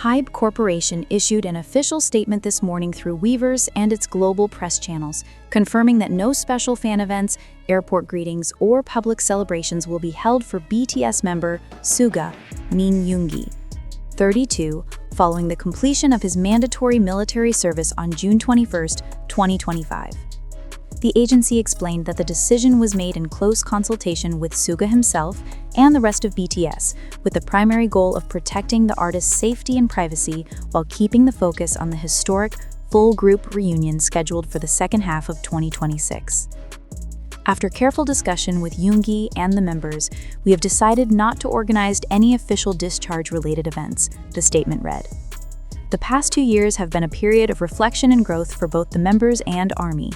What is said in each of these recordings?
HYBE Corporation issued an official statement this morning through Weavers and its global press channels, confirming that no special fan events, airport greetings, or public celebrations will be held for BTS member Suga, Min 32, following the completion of his mandatory military service on June 21, 2025. The agency explained that the decision was made in close consultation with Suga himself and the rest of BTS, with the primary goal of protecting the artist's safety and privacy while keeping the focus on the historic full-group reunion scheduled for the second half of 2026. After careful discussion with Yoongi and the members, we have decided not to organize any official discharge-related events, the statement read. The past 2 years have been a period of reflection and growth for both the members and ARMY.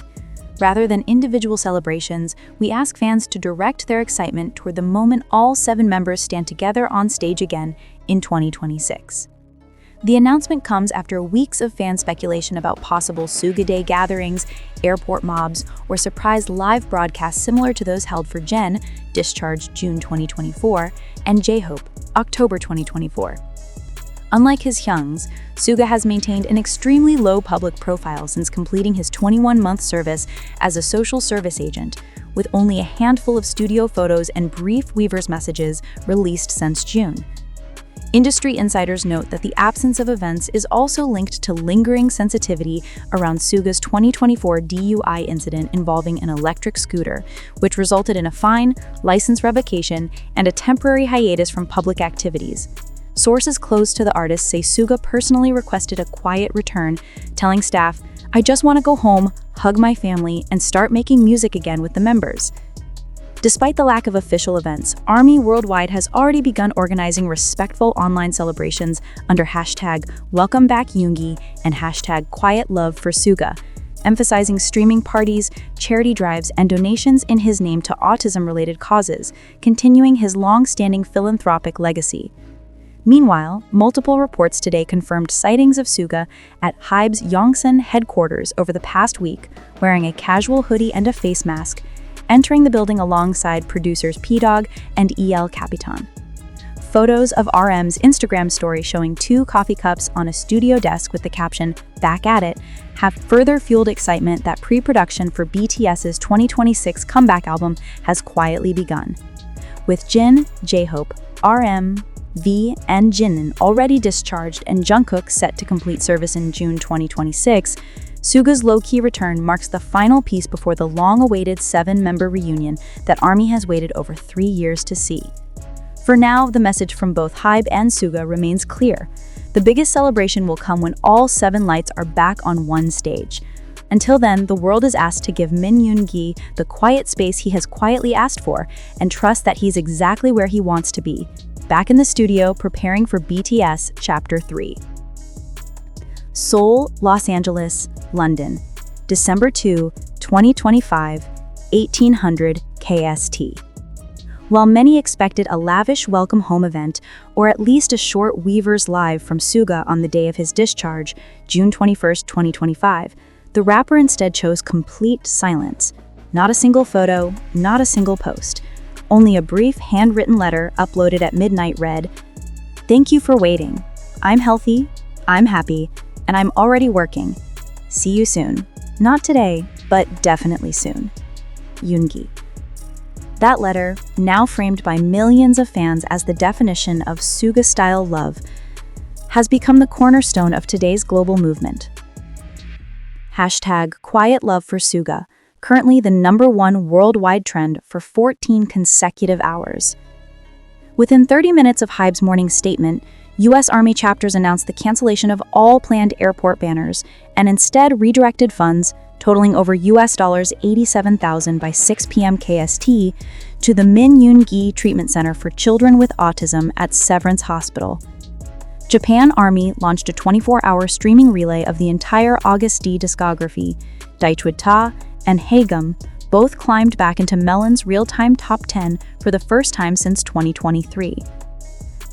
Rather than individual celebrations, we ask fans to direct their excitement toward the moment all 7 members stand together on stage again in 2026. The announcement comes after weeks of fan speculation about possible Suga Day gatherings, airport mobs, or surprise live broadcasts similar to those held for Jen, discharged June 2024, and J-Hope, October 2024. Unlike his hyungs, Suga has maintained an extremely low public profile since completing his 21-month service as a social service agent, with only a handful of studio photos and brief Weavers messages released since June. Industry insiders note that the absence of events is also linked to lingering sensitivity around Suga's 2024 DUI incident involving an electric scooter, which resulted in a fine, license revocation, and a temporary hiatus from public activities. Sources close to the artist say Suga personally requested a quiet return, telling staff, "I just want to go home, hug my family, and start making music again with the members." Despite the lack of official events, ARMY worldwide has already begun organizing respectful online celebrations under #WelcomeBackYoongi and #QuietLoveForSuga, emphasizing streaming parties, charity drives, and donations in his name to autism-related causes, continuing his long-standing philanthropic legacy. Meanwhile, multiple reports today confirmed sightings of Suga at HYBE's Yongsan headquarters over the past week, wearing a casual hoodie and a face mask, entering the building alongside producers P-Dog and EL Capitan. Photos of RM's Instagram story showing 2 coffee cups on a studio desk with the caption, "Back at it," have further fueled excitement that pre-production for BTS's 2026 comeback album has quietly begun. With Jin, J-Hope, RM, V, and Jimin already discharged and Jungkook set to complete service in June 2026, Suga's low-key return marks the final piece before the long-awaited 7-member reunion that ARMY has waited over 3 years to see. For now, the message from both HYBE and Suga remains clear. The biggest celebration will come when all 7 lights are back on one stage. Until then, the world is asked to give Min the quiet space he has quietly asked for and trust that he's exactly where he wants to be, back in the studio preparing for BTS Chapter 3. Seoul, Los Angeles, London, December 2, 2025, 1800 KST. While many expected a lavish welcome home event, or at least a short Weavers live from Suga on the day of his discharge, June 21, 2025, the rapper instead chose complete silence. Not a single photo, not a single post. Only a brief handwritten letter uploaded at midnight read, "Thank you for waiting. I'm healthy, I'm happy, and I'm already working. See you soon. Not today, but definitely soon. Yoongi." That letter, now framed by millions of fans as the definition of Suga-style love, has become the cornerstone of today's global movement. #QuietLoveForSuga, currently the #1 worldwide trend for 14 consecutive hours. Within 30 minutes of HYBE's morning statement, U.S. Army chapters announced the cancellation of all planned airport banners and instead redirected funds, totaling over US $87,000 by 6 p.m. KST, to the Min Yoon-gi Treatment Center for Children with Autism at Severance Hospital. Japan Army launched a 24-hour streaming relay of the entire August D discography. Daechwid Ta and Haegum both climbed back into Melon's real-time top 10 for the first time since 2023.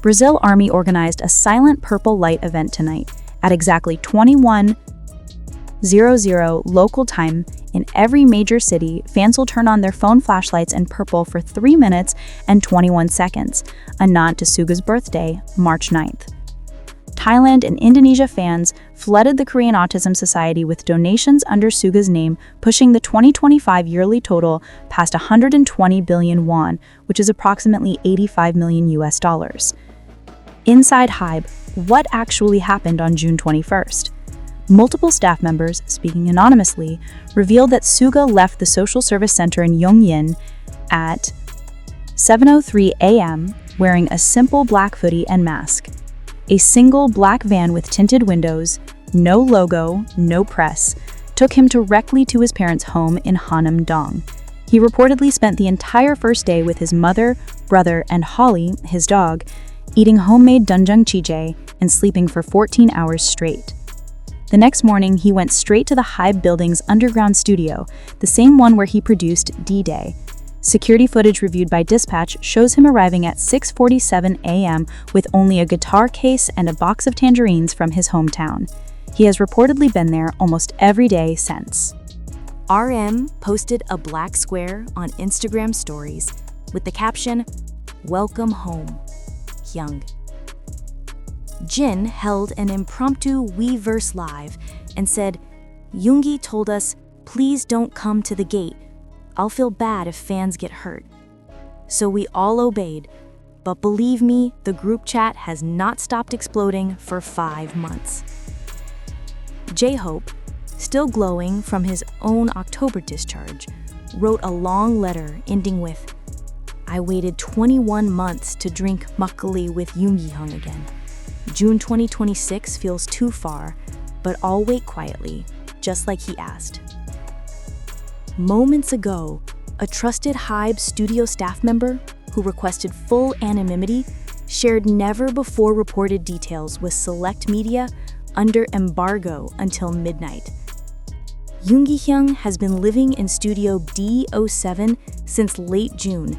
Brazil Army organized a silent purple light event tonight at exactly 21:00 local time in every major city. Fans will turn on their phone flashlights in purple for 3 minutes and 21 seconds, a nod to Suga's birthday, March 9th. Thailand and Indonesia fans flooded the Korean Autism Society with donations under Suga's name, pushing the 2025 yearly total past 120 billion won, which is approximately 85 million US dollars. Inside HYBE, what actually happened on June 21st? Multiple staff members, speaking anonymously, revealed that Suga left the social service center in Yongin at 7:03 a.m. wearing a simple black hoodie and mask. A single black van with tinted windows, no logo, no press, took him directly to his parents' home in Hanam-dong. He reportedly spent the entire first day with his mother, brother, and Holly, his dog, eating homemade doenjang chijjae and sleeping for 14 hours straight. The next morning, he went straight to the HYBE building's underground studio, the same one where he produced D-Day. Security footage reviewed by Dispatch shows him arriving at 6:47 a.m. with only a guitar case and a box of tangerines from his hometown. He has reportedly been there almost every day since. RM posted a black square on Instagram stories with the caption, "Welcome home, Hyung." Jin held an impromptu Weverse live and said, "Yoongi told us, please don't come to the gate. I'll feel bad if fans get hurt." So we all obeyed, but believe me, the group chat has not stopped exploding for 5 months. J-Hope, still glowing from his own October discharge, wrote a long letter ending with, "I waited 21 months to drink makgeolli with Yoongi Hyung again. June 2026 feels too far, but I'll wait quietly, just like he asked." Moments ago, a trusted HYBE studio staff member who requested full anonymity shared never-before-reported details with select media under embargo until midnight. Yoongi Hyung has been living in Studio D07 since late June.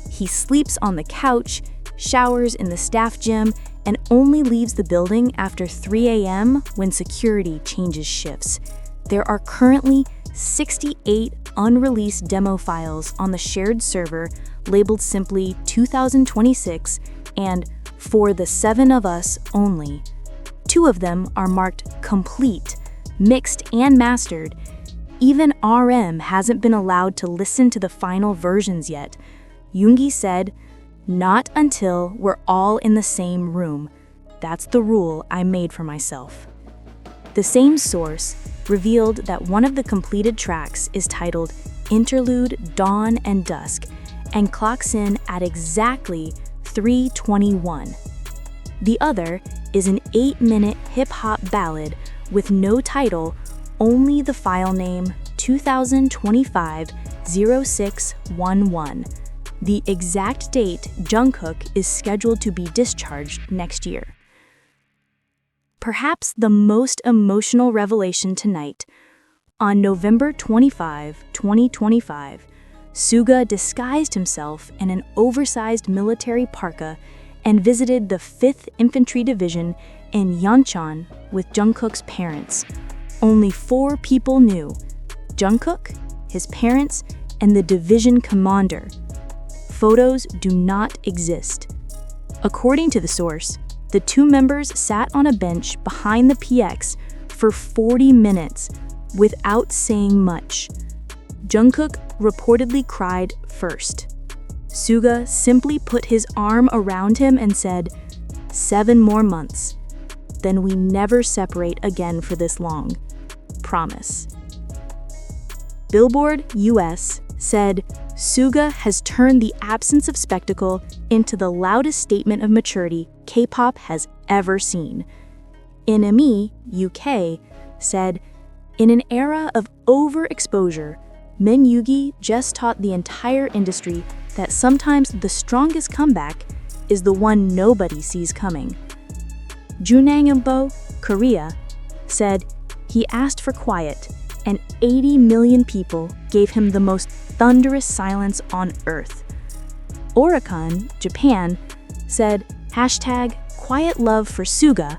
He sleeps on the couch, showers in the staff gym, and only leaves the building after 3 a.m. when security changes shifts. There are currently 68 unreleased demo files on the shared server labeled simply 2026 and "For the 7 of Us only." 2 of them are marked complete, mixed, and mastered. Even RM hasn't been allowed to listen to the final versions yet. Yoongi said, "Not until we're all in the same room. That's the rule I made for myself." The same source revealed that one of the completed tracks is titled Interlude Dawn and Dusk and clocks in at exactly 3:21. The other is an 8-minute hip-hop ballad with no title, only the file name 2025-0611. The exact date Jungkook is scheduled to be discharged next year. Perhaps the most emotional revelation tonight. On November 25, 2025, Suga disguised himself in an oversized military parka and visited the 5th Infantry Division in Yeoncheon with Jungkook's parents. Only 4 people knew: Jungkook, his parents, and the division commander. Photos do not exist. According to the source, the 2 members sat on a bench behind the PX for 40 minutes without saying much. Jungkook reportedly cried first. Suga simply put his arm around him and said, "7 more months. Then we never separate again for this long. Promise." Billboard US said, "Suga has turned the absence of spectacle into the loudest statement of maturity K-pop has ever seen." NME UK said, "In an era of overexposure, Min Yoongi just taught the entire industry that sometimes the strongest comeback is the one nobody sees coming." Junangbo, Korea, said he asked for quiet, and 80 million people gave him the most thunderous silence on earth. Oricon, Japan, said #QuietLove for Suga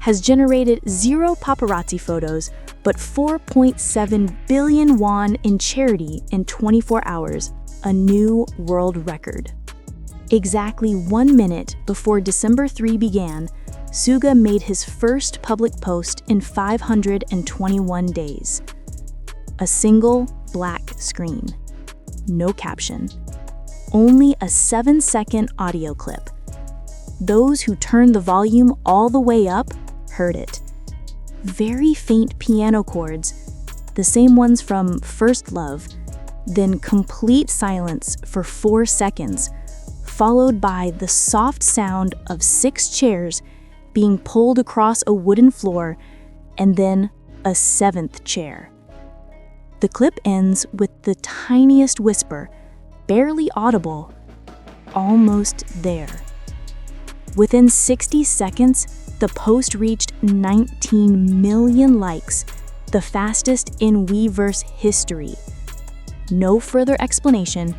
has generated 0 paparazzi photos but 4.7 billion won in charity in 24 hours, a new world record. Exactly 1 minute before December 3 began, Suga made his first public post in 521 days. A single black screen. No caption. Only a 7-second audio clip. Those who turned the volume all the way up heard it. Very faint piano chords, the same ones from First Love, then complete silence for 4 seconds, followed by the soft sound of 6 chairs being pulled across a wooden floor, and then a 7th chair. The clip ends with the tiniest whisper, barely audible, "Almost there." Within 60 seconds, the post reached 19 million likes, the fastest in Weverse history. No further explanation,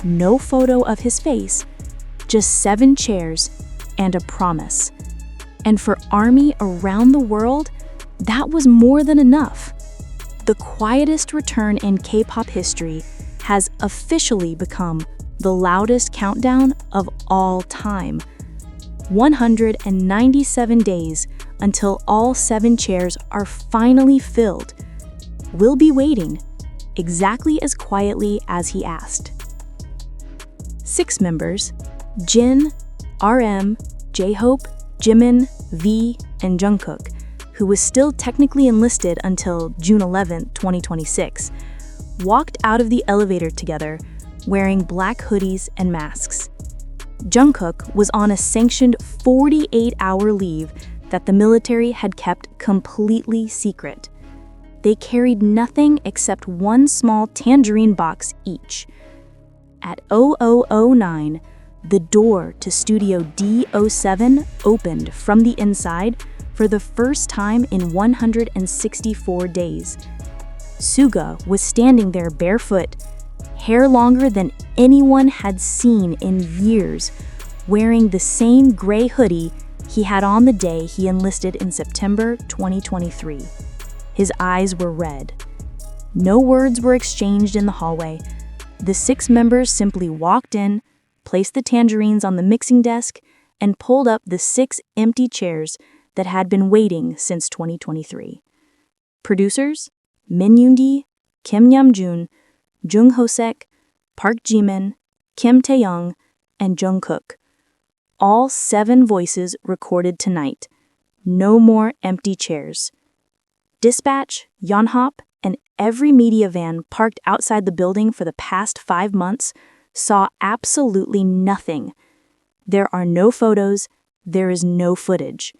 no photo of his face, just 7 chairs and a promise. And for ARMY around the world, that was more than enough. The quietest return in K-pop history has officially become the loudest countdown of all time. 197 days until all 7 chairs are finally filled. We'll be waiting, exactly as quietly as he asked. 6 members, Jin, RM, J-Hope, Jimin, V, and Jungkook, who was still technically enlisted until June 11, 2026, walked out of the elevator together wearing black hoodies and masks. Jungkook was on a sanctioned 48-hour leave that the military had kept completely secret. They carried nothing except one small tangerine box each. At 0009, the door to Studio D07 opened from the inside for the first time in 164 days. Suga was standing there barefoot, hair longer than anyone had seen in years, wearing the same gray hoodie he had on the day he enlisted in September 2023. His eyes were red. No words were exchanged in the hallway. The 6 members simply walked in, placed the tangerines on the mixing desk, and pulled up the 6 empty chairs that had been waiting since 2023. Producers: Min Yoon-gi, Kim Namjoon, Jung Ho-sek, Park Jimin, Kim Taehyung, and Jungkook. All 7 voices recorded tonight. No more empty chairs. Dispatch, Yonhap, and every media van parked outside the building for the past 5 months saw absolutely nothing. There are no photos, there is no footage.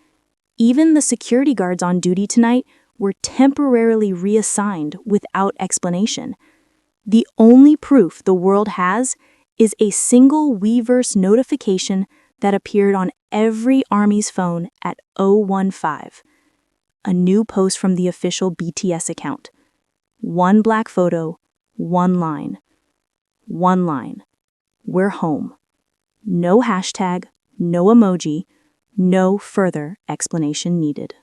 Even the security guards on duty tonight were temporarily reassigned without explanation. The only proof the world has is a single Weverse notification that appeared on every ARMY's phone at 015. A new post from the official BTS account. 1 black photo, 1 line. 1 line. We're home. No hashtag, no emoji, no further explanation needed.